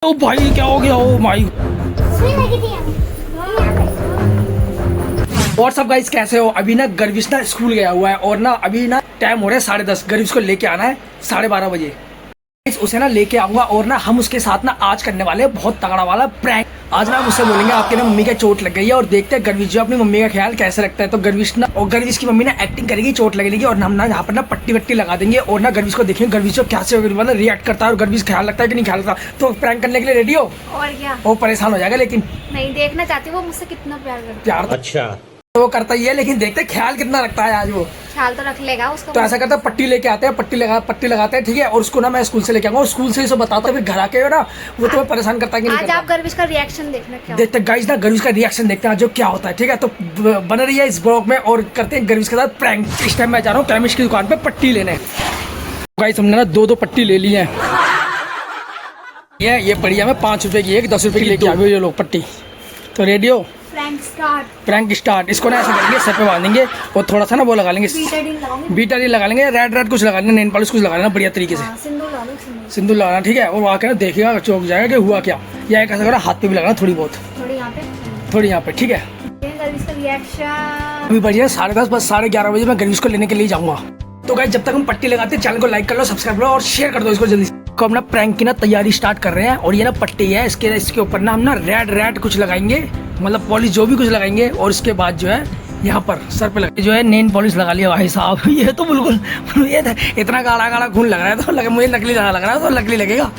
ओ भाई क्या हो गया? ओ माई व्हाट्सअप गाइस, कैसे हो? अभी ना गर्विश ना स्कूल गया हुआ है और ना अभी ना टाइम हो रहा है 10:30। गर्विश को लेके आना है 12:30 बजे। उसे ना लेके आऊंगा और ना हम उसके साथ ना आज करने वाले हैं बहुत तगड़ा वाला प्रैंक। आज ना उससे बोलेंगे आपके ना मम्मी का चोट लग गई है और देखते हैं गर्विश जो अपनी मम्मी का ख्याल कैसे रखता है। तो गर्विश ना और गर्विश की मम्मी ना एक्टिंग करेगी चोट लगेगी और हम ना यहाँ पर ना पट्टी वट्टी लगा देंगे और ना गर्विश को देखेंगे गर्विश जो कैसे मतलब रिएक्ट करता है और गर्विश ख्याल रखता है कि नहीं ख्याल रखता। तो प्रैंक करने के लिए रेडी हो? और क्या, वो परेशान हो जाएगा लेकिन नहीं देखना चाहती वो मुझसे कितना प्यार करता है। प्यार अच्छा तो वो करता ही है, लेकिन देखते हैं ख्याल कितना रखता है आज वो। ख्याल तो रख लेगा उसका। तो ऐसा करता है पट्टी लेके आते हैं, पट्टी लगाते हैं, ठीक है। और उसको ना मैं स्कूल से लेके आऊंगा और स्कूल से ही बताता है, फिर घर आके ना वो तुम्हें परेशान करता है कि नहीं आज करता। आप गर्विश का रिएक्शन देखना क्या देखते हैं गाइस ना गर्विश का रिएक्शन देखते हैं जो क्या होता है, ठीक है। तो बने रहिए इस ब्लॉग में और करते हैं गर्विश के साथ प्रैंक। इस टाइम मैं जा रहा हूँ केमिस्ट की दुकान पे पट्टी लेने। गाइस हमने ना दो पट्टी ले ली है। ये पड़ी है हमें 5 रुपए की, एक 10 रुपए की लेके आ गए ये लोग पट्टी। तो रेडी हो? Prank start. इसको ना ऐसा करेंगे, सर पे बांधेंगे और थोड़ा सा ना वो लगा लेंगे, बीटाडीन लगा लेंगे, रेड कुछ लगा लेंगे, नेल पॉलिश कुछ लगा लेना बढ़िया तरीके से, सिंदूर लगाना, ठीक है। और वहाँ के ना देखेगा चौंक जाएगा कि हुआ क्या। या एक ऐसा करना हाथ पे भी लगाना थोड़ी बहुत, थोड़ी यहाँ पे, ठीक है। अभी बढ़िया 10:30, बस 11:30 बजे मैं गर्विश को लेने के लिए जाऊंगा। तो गाइस जब तक हम पट्टी लगाते हैं चैनल को लाइक कर लो, सब्सक्राइब करो और शेयर कर दो इसको जल्दी से। को हम ना प्रैंक की ना तैयारी स्टार्ट कर रहे हैं और ये ना पट्टी है, इसके ऊपर ना हम ना रेड कुछ लगाएंगे, मतलब पॉलिश जो भी कुछ लगाएंगे। और उसके बाद जो है यहाँ पर सर पे लगा जो है नेल पॉलिश लगा लिया भाई साहब। ये तो बिल्कुल ये इतना गाढ़ा खून लग रहा है, तो मुझे नकली लग रहा है, तो नकली लगेगा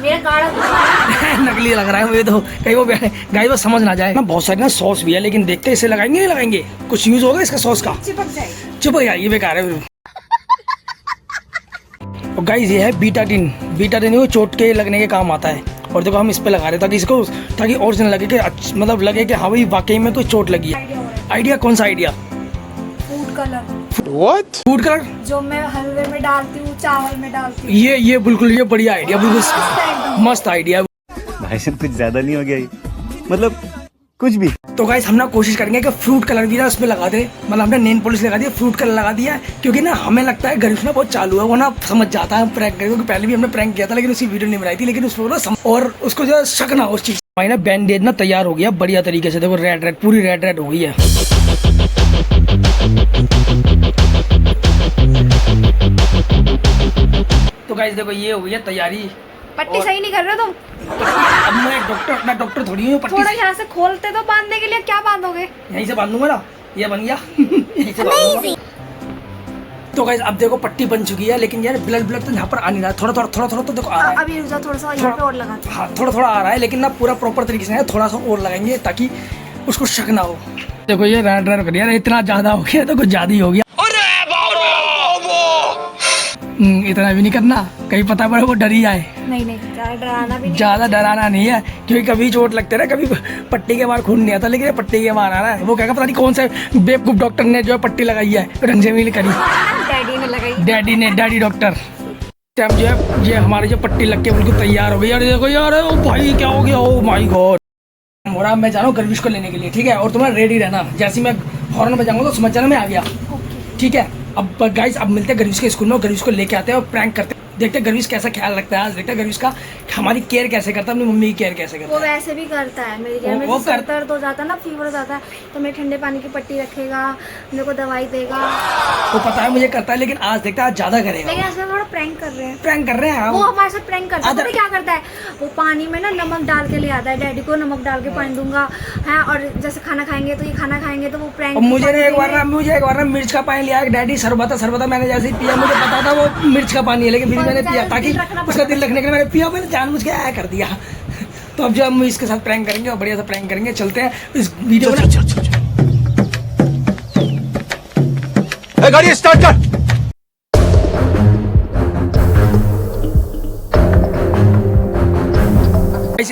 नकली लग रहा है मुझे तो, कहीं वो गाइस वो समझ ना जाए ना। बहुत सारी ना सॉस भी है, लेकिन देखते इसे लगाएंगे नहीं लगाएंगे, कुछ यूज होगा इसका सॉस का? चिपक जाएगी, बेकार है। और गाइस ये है बीटाडीन वो चोट के लगने के काम आता है। और देखो हम इस पे लगा रहे ताकि ओरिजिनल लगे कि मतलब लगे कि हाँ भाई वाकई में कोई चोट लगी है। आइडिया कौन सा idea? Food colour. What? Food colour जो मैं हलवे में डालती हूँ, चावल में डालती हूँ। ये बिल्कुल ये बढ़िया आइडिया, बिल्कुल मस्त आइडिया। भाई साहब कुछ ज्यादा नहीं हो गया ये? मतलब कुछ भी। तो गाइस हम ना कोशिश करेंगे कि फ्रूट कलर भी ना उसमें लगा दे, मतलब हमने नेल पॉलिश लगा दिया, फ्रूट कलर लगा दिया, क्योंकि ना हमें लगता है गर्विश ना बहुत चालू है, वो ना समझ जाता है प्रैंक करके। पहले भी हमने प्रैंक किया था लेकिन उसकी वीडियो नहीं बनाई थी, लेकिन उसको ना और उसको जो शक ना उस चीज। भाई ना बैंडेज ना तैयार हो गया बढ़िया तरीके से, देखो रेड पूरी रेड हो गई है। तो गाइस देखो ये हो गई है तैयारी। पट्टी सही नहीं कर रहे तुम। अब मैं डॉक्टर थोड़ी हूँ। थोड़ा यहाँ से खोलते तो बांधने के लिए, क्या बांधोगे? यहीं से बांधूंगा ना, ये बन गया यहीं से बांधूंगा। तो गाइस अब देखो पट्टी बन चुकी है, लेकिन यार ब्लड तो यहाँ पर आ नहीं रहा, थोड़ा तो देखो आ रहा है। अभी थोड़ा सा यहाँ पे और लगा। हाँ थोड़ा आ रहा है, लेकिन ना पूरा प्रॉपर तरीके से थोड़ा सा और लगाएंगे ताकि उसको शक ना हो। देखो ये रेड कर दिया, इतना ज्यादा हो गया तो कुछ ज्यादा ही हो गया। इतना भी नहीं करना, कहीं पता पड़े वो डरी जाए। नहीं ज्यादा डराना नहीं है, क्योंकि कभी चोट लगते है ना, कभी पट्टी के बाहर खून नहीं आता, लेकिन पट्टी के बाहर आ रहा है। वो क्या पता नहीं कौन से बेवकूफ डॉक्टर ने जो है पट्टी लगाई है, ढंग से भी करी। डैडी डॉक्टर टाइम जो है ये हमारी जो पट्टी लग के बिल्कुल तैयार हो गई। यार देखो यार, ओ भाई क्या हो गया? Oh my God. मोरा मैं जा रहा हूँ गर्विश को लेने के लिए, ठीक है। और तुम्हें रेडी रहना, जैसे मैं हॉर्न बजाऊंगा तो समझ जाना मैं आ गया, ठीक है। अब गाइस अब मिलते हैं गर्विश के स्कूल में, गर्विश को लेके आते हैं और प्रैंक करते हैं। देखते हैं गर्विश कैसा ख्याल रखता है आज, देखते हैं गर्विश का हमारी केयर कैसे करता है, अपनी मम्मी की केयर कैसे करता है। वो वैसे भी करता है मेरी केयर में। सर दर्द हो जाता है ना, फीवर हो जाता है, तो मेरे ठंडे पानी की पट्टी रखेगा, मेरे को दवाई देगा। वो पता है मुझे करता है, लेकिन आज देखता है आज ज्यादा करेगा। लेकिन आज थोड़ा प्रैंक कर रहे हैं। वो हमारे साथ प्रैंक करता है। क्या करता है वो? पानी में ना नमक डाल के ले आता है, डैडी को नमक डाल के पानी दूंगा है। और जैसे खाना खाएंगे तो ये खाना खाएंगे तो वो प्रैंक। मुझे एक बार ना मिर्च का पानी लिया, डैडी सरबता मैंने जैसे पिया, मुझे पता था वो मिर्च का पानी है, लेकिन फिर मैंने पिया ताकि उसका दिल रखने के लिए मैंने पिया, मैंने जानबूझ के आया कर दिया। तो अब जो हम इसके साथ प्रैंक करेंगे और बढ़िया सा प्रैंक करेंगे, चलते हैं इस वीडियो में। गाड़ी स्टार्ट कर।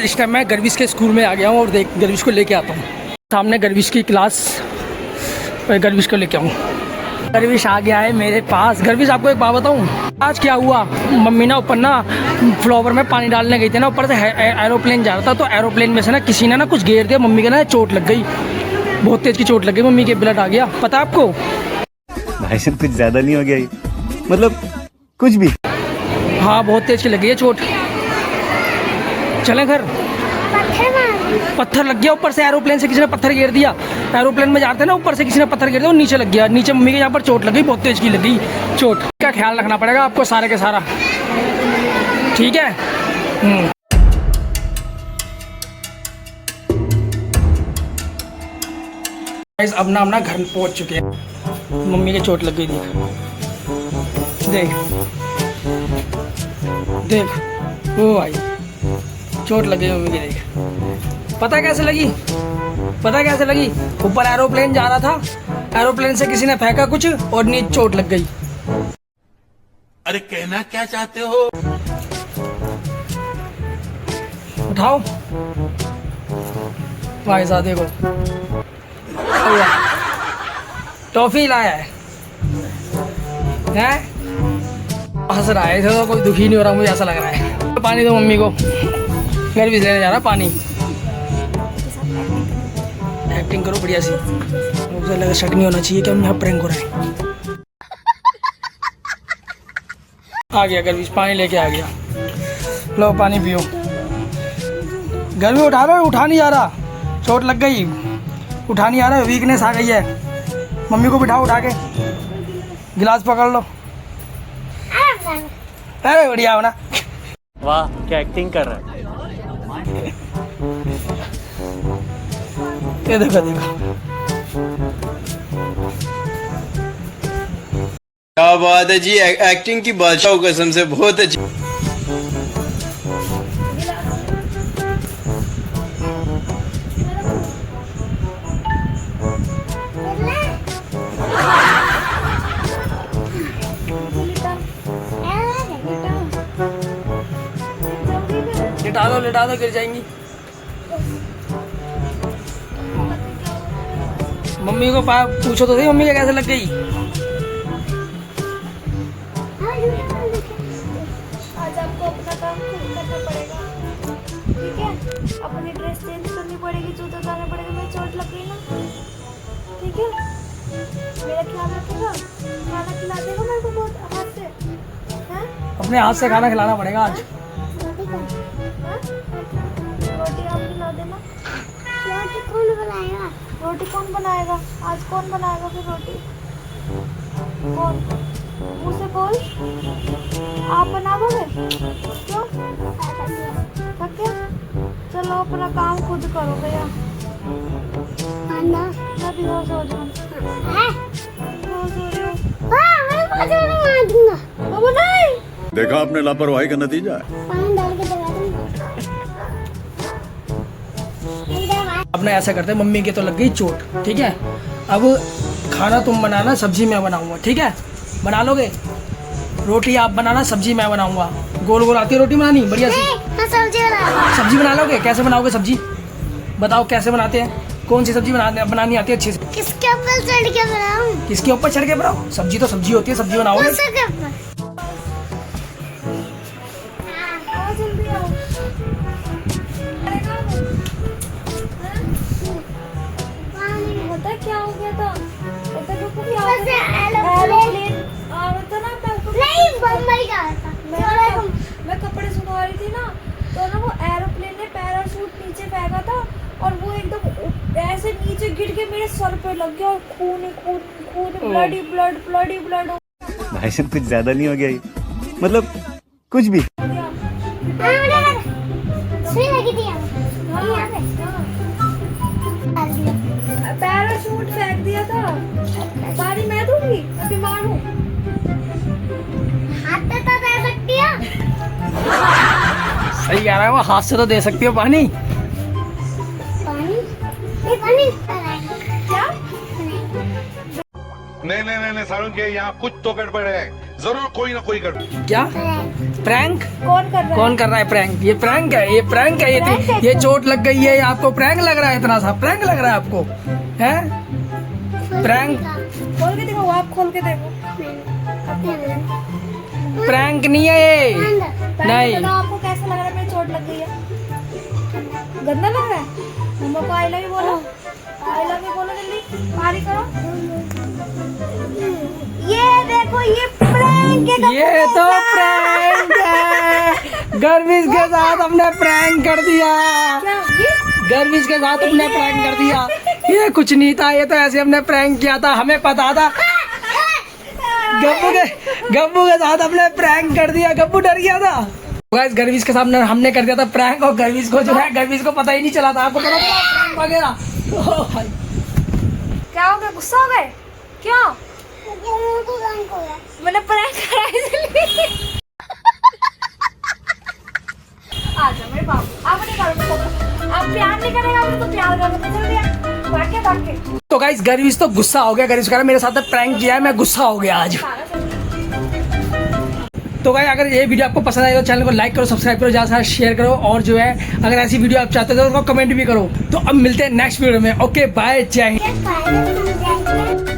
इस टाइम मैं गर्विश के स्कूल में आ गया हूँ और गर्विश को लेके आता हूँ। सामने गर्विश की क्लास, गर्विश को लेके आऊँ। गर्विश आ गया है मेरे पास। गर्विश आपको एक बात बताऊँ, आज क्या हुआ? मम्मी ना ऊपर ना फ्लावर में पानी डालने गई थी ना, ऊपर से एरोप्लेन जा रहा था, तो एरोप्लेन में से ना किसी ने ना कुछ घेर दिया, मम्मी के ना चोट लग गई, बहुत तेज की चोट लग गई, मम्मी के ब्लड आ गया। पता आपको? भाई साहब कुछ ज्यादा नहीं हो गया ये? मतलब कुछ भी। हाँ बहुत तेज की लगी है चोट। चलें घर? पत्थर लग गया ऊपर से, एरोप्लेन से किसी ने पत्थर गिर दिया। एरोप्लेन में जाते हैं ना, ऊपर से किसी ने पत्थर गिर दिया और नीचे लग गया। नीचे मम्मी के यहाँ पर चोट लग गई, बहुत तेज की लग गई चोट। का ख्याल रखना पड़ेगा आपको सारे के सारा, ठीक है। अब ना अपना घर पहुंच चुके हैं। मम्मी के चोट लग गई, देख देख ओ भाई चोट लग गई मम्मी की, देख। पता कैसे लगी, पता कैसे लगी? ऊपर एरोप्लेन जा रहा था, एरोप्लेन से किसी ने फेंका कुछ और नीचे चोट लग गई। अरे कहना क्या चाहते हो? उठाओ भाई साहब, देखो टॉफी लाया है, हंस रहा है, तो कोई दुखी नहीं हो रहा, मुझे ऐसा लग रहा है। पानी दो मम्मी को, घर भी लेने जा रहा पानी। एक्टिंग करो बढ़िया सी, मुझे लगा शक नहीं होना चाहिए कि हम यहाँ प्रैंक हो रहे हैं। आ गया गर्विश, पानी लेके आ गया, लो पानी पियो। गर्मी उठा रहा है, उठा नहीं आ रहा, चोट लग गई, उठा नहीं आ रहा, वीकनेस आ गई है। मम्मी को बिठाओ उठा के, गिलास पकड़ लो। अरे बढ़िया हो ना, वाह क्या एक्टिंग कर रहा है। ये देखो देखो, क्या बात है जी, एक्टिंग की बादशाह कसम से बहुत अच्छी। लिटा दो गिर जाएंगी। मम्मी को पूछो तो सही, मम्मी को कैसे लग गई? आज आपको अपना काम खुद करना पड़ेगा, ठीक है? अपनी ड्रेस चेंज करनी पड़ेगी, जूते उतारने पड़ेगा, मेरी चोट लग गई ना, ठीक है? मेरा ख्याल रखेगा, खाना खिला देगा मेरे को बहुत हाथ से, हैं? अपने हाथ से खाना खिलाना पड़ेगा आज। रोटी आप खिला देना। रोटी कौन बनाएगा? रोटी कौन बनाएगा? आज कौन बनाएगा फिर रोटी? कौन? मुझसे बोल, आप बनाओगे? क्यों? थक गए? चलो अपना काम खुद करो भैया। मैं बेहोश हो जाऊँ। बेहोश हो रही हूँ। बाबू नहीं। देखा आपने लापरवाही का नतीजा है। अब ना ऐसा करते हैं, मम्मी के तो लग गई चोट, ठीक है? अब खाना तुम बनाना, सब्जी मैं बनाऊंगा, ठीक है? बना लोगे? रोटी आप बनाना, सब्जी मैं बनाऊंगा। गोल गोल आती है रोटी बनानी बढ़िया सी? सब्जी बना लोगे? कैसे बनाओगे सब्जी? बताओ कैसे बनाते हैं, कौन सी सब्जी बनानी आती है अच्छी से? किसके ऊपर चढ़ के बनाऊं? किसके ऊपर चढ़ के बनाओ? सब्जी तो सब्जी होती है, सब्जी बनाओगे। जल्दी आओ। पता क्या हो गया था? पता क्या हो गया? एरोप्लेन आ रहा था ना, नहीं बम्बई का था। मैं कपड़े सुखा रही थी ना, तो ना वो एरोप्लेन ने पैराशूट नीचे फेंका था और वो एकदम ऐसे नीचे गिर के मेरे सर पे लग गया और खून ही खून, खून, ब्लड ही ब्लड। भाई साहब कुछ ज्यादा नहीं हो गया ये? मतलब कुछ भी। पैराशूट फेंक दिया था, पानी मैं दूंगी, मैं बीमार हूँ। हाथ से तो दे सकती है। सही कह रहा है वो, हाथ से तो दे सकती हो पानी। पानी क्या? नहीं सारुण के यहाँ कुछ तो गड़बड़ है, जरूर कोई ना कोई गड़बड़। क्या प्रैंक? कौन कर रहा है? कौन कर रहा है प्रैंक? ये प्रैंक है, ये प्रैंक है, ये चोट लग गई है, आपको प्रैंक लग रहा है? इतना सा प्रैंक लग रहा है आपको, हैं? प्रैंक? खोल के देखो, आप खोल के देखो। प्रैंक नहीं है ये, नहीं। आपको कैसा लग रहा है? मेरी चोट लग गई है, गंदा लग रहा है? मम्मा को आई लव यू बोलो, आई लव यू बोलो जल्दी, पारी करो। ये देखो, ये प्रैंक है, ये तो प्रैंक है, गर्विश के साथ हमने प्रैंक कर दिया। क्या? गर्विश के साथ तुमने प्रैंक कर दिया। ये कुछ नहीं था, ये तो ऐसे हमने प्रैंक किया था, हमें पता था। गब्बू के साथ हमने प्रैंक कर दिया, गब्बू डर गया था। गाइस गर्विश के सामने हमने कर दिया था प्रैंक और गर्विश को जो है गर्विश को पता ही नहीं चला था। आपको पता था प्रैंक वगैरह? ओह भाई क्या हो गया, गुस्सा हो गए? क्यों? मैंने प्रैंक करा इसलिए। आजा मेरे बाबू, आप नहीं करो, आप प्यार नहीं करेगा तो प्यार करो तो चल दिया भाग के। तो गाइस गर्विश तो गुस्सा हो गया, गर्विश कह रहा मेरे साथ प्रैंक किया है, मैं गुस्सा हो गया आज। तो गाइस अगर ये वीडियो आपको पसंद आए तो चैनल को लाइक करो, सब्सक्राइब करो, ज़्यादा से ज़्यादा शेयर करो और जो है अगर ऐसी वीडियो आप चाहते हो तो कमेंट भी करो। तो अब मिलते हैं नेक्स्ट वीडियो में। ओके बाय, जय हिंद।